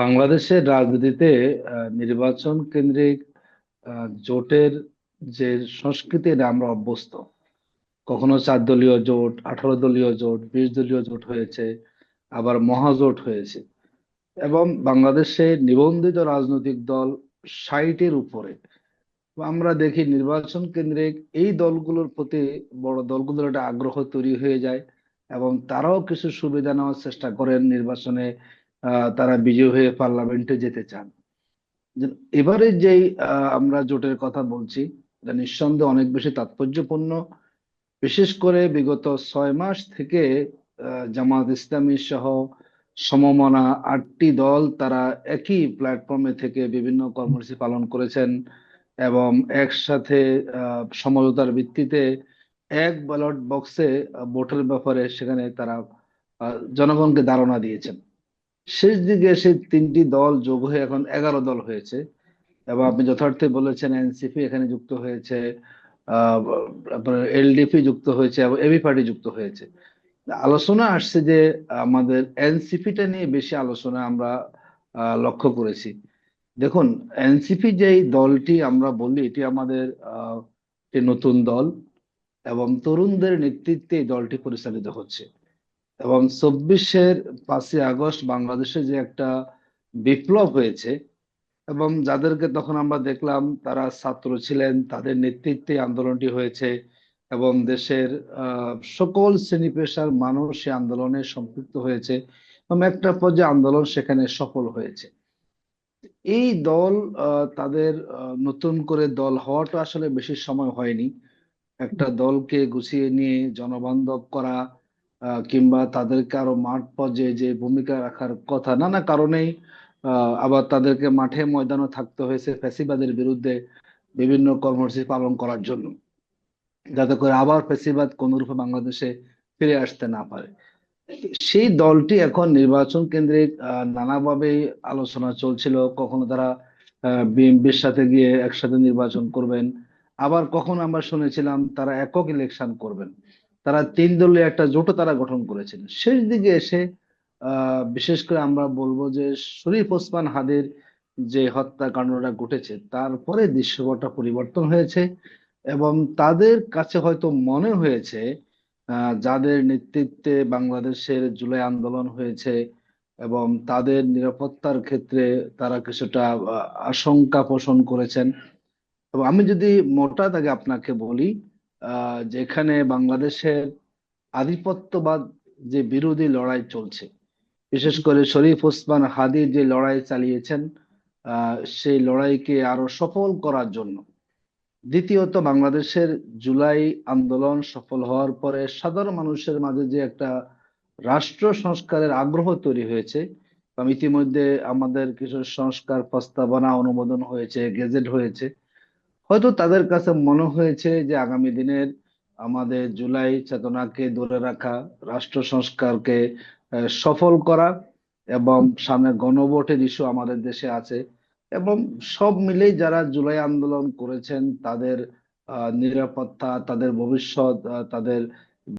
বাংলাদেশের রাজনীতিতে নির্বাচন কেন্দ্রিক জোটের যে সংস্কৃতিতে আমরা অভ্যস্ত। কখনো 4 দলীয় জোট, 18 দলীয় জোট, 20 দলীয় জোট হয়েছে, আবার মহাজোট হয়েছে। এবং বাংলাদেশে নিবন্ধিত রাজনৈতিক দল 60-এর উপরে। আমরা দেখি নির্বাচন কেন্দ্রিক এই দলগুলোর প্রতি বড় দলগুলোর একটা আগ্রহ তৈরি হয়ে যায়, এবং তারাও কিছু সুবিধা নেওয়ার চেষ্টা করেন নির্বাচনে। তারা বিজয়ী হয়ে পার্লামেন্টে যেতে চান। যে এবারে যেই আমরা জোটের কথা বলছি, এটা নিঃসন্দেহে অনেক বেশি তাৎপর্যপূর্ণ। বিশেষ করে বিগত 6 মাস থেকে জামাত ইসলামী সহ সমমনা 8টি দল তারা একই প্ল্যাটফর্মে থেকে বিভিন্ন কর্মসূচি পালন করেছেন, এবং একসাথে সমঝোতার ভিত্তিতে এক ব্যালট বক্সে ভোটের ব্যাপারে সেখানে তারা জনগণকে ধারণা দিয়েছেন। শেষ দিকে সেই 3টি দল যোগ হয়ে এখন 11 দল হয়েছে। এবং আপনি যথার্থই বলেছেন, এনসিপি এখানে যুক্ত হয়েছে, আহ আপনার এলডিপি যুক্ত হয়েছে এবং এবি পার্টি যুক্ত হয়েছে। আলোচনা আসছে যে আমাদের এনসিপিটা নিয়ে বেশি আলোচনা আমরা লক্ষ্য করেছি। দেখুন, এনসিপি যেই দলটি আমরা বলি, এটি আমাদের একটি নতুন দল, এবং তরুণদের নেতৃত্বে এই দলটি পরিচালিত হচ্ছে। এবং 24-এর 5ই আগস্ট বাংলাদেশে যে একটা বিপ্লব হয়েছে, এবং যাদেরকে তখন আমরা দেখলাম তারা ছাত্র ছিলেন, তাদের নেতৃত্বে আন্দোলনটি হয়েছে, এবং দেশের সকল শ্রেণী পেশার মানুষ সেই আন্দোলনে সম্পৃক্ত হয়েছে, এবং একটা পর্যায়ে আন্দোলন সেখানে সফল হয়েছে। এই দল তাদের নতুন করে দল হওয়াটা আসলে বেশি সময় হয়নি। একটা দলকে গুছিয়ে নিয়ে জনবান্ধব করা, কিংবা তাদেরকে আরো মাঠ পর্যায়ে যে ভূমিকা রাখার কথা, নানা কারণেই আবার তাদেরকে মাঠে ময়দানে থাকতে হয়েছে ফ্যাসিবাদের বিরুদ্ধে বিভিন্ন কর্মসূচি পালন করার জন্য, যাতে করে আবার ফ্যাসিবাদ কোন রূপে বাংলাদেশে ফিরে আসতে না পারে। সেই দলটি এখন নির্বাচন কেন্দ্রিক নানাভাবে আলোচনা চলছিল। কখনো তারা বিএনপির সাথে গিয়ে একসাথে নির্বাচন করবেন, আবার কখনো আমরা শুনেছিলাম তারা একক ইলেকশন করবেন। তারা 3 দলীয় একটা জোটও তারা গঠন করেছেন। শেষ দিকে এসে বিশেষ করে আমরা বলবো যে শরীফ ওসমান হাদির যে হত্যাকাণ্ডটা ঘটেছে, তারপরে দৃশ্যপটটা পরিবর্তন হয়েছে। এবং তাদের কাছে হয়তো মনে হয়েছে যাদের নেতৃত্বে বাংলাদেশের জুলাই আন্দোলন হয়েছে, এবং তাদের নিরাপত্তার ক্ষেত্রে তারা কিছুটা আশঙ্কা পোষণ করেছেন। এবং আমি যদি মোটা দাগে আপনাকে বলি, যেখানে বাংলাদেশের আধিপত্যবাদ যে বিরোধী লড়াই চলছে, বিশেষ করে শরীফ ওসমান হাদি যে লড়াই চালিয়েছেন, সেই লড়াইকে আরো সফল করার জন্য, দ্বিতীয়ত বাংলাদেশের জুলাই আন্দোলন সফল হওয়ার পরে সাধারণ মানুষের মাঝে যে একটা রাষ্ট্র সংস্কারের আগ্রহ তৈরি হয়েছে, এবং ইতিমধ্যে আমাদের কিছু সংস্কার প্রস্তাবনা অনুমোদন হয়েছে, গেজেট হয়েছে। হয়তো তাদের কাছে মনে হয়েছে যে আগামী দিনের আমাদের জুলাই চেতনাকে ধরে রাখা, রাষ্ট্র সংস্কারকে সফল করা, এবং সামনে গণভোটের ইস্যু আমাদের দেশে আছে, এবং সব মিলেই যারা জুলাই আন্দোলন করেছেন তাদের নিরাপত্তা, তাদের ভবিষ্যৎ, তাদের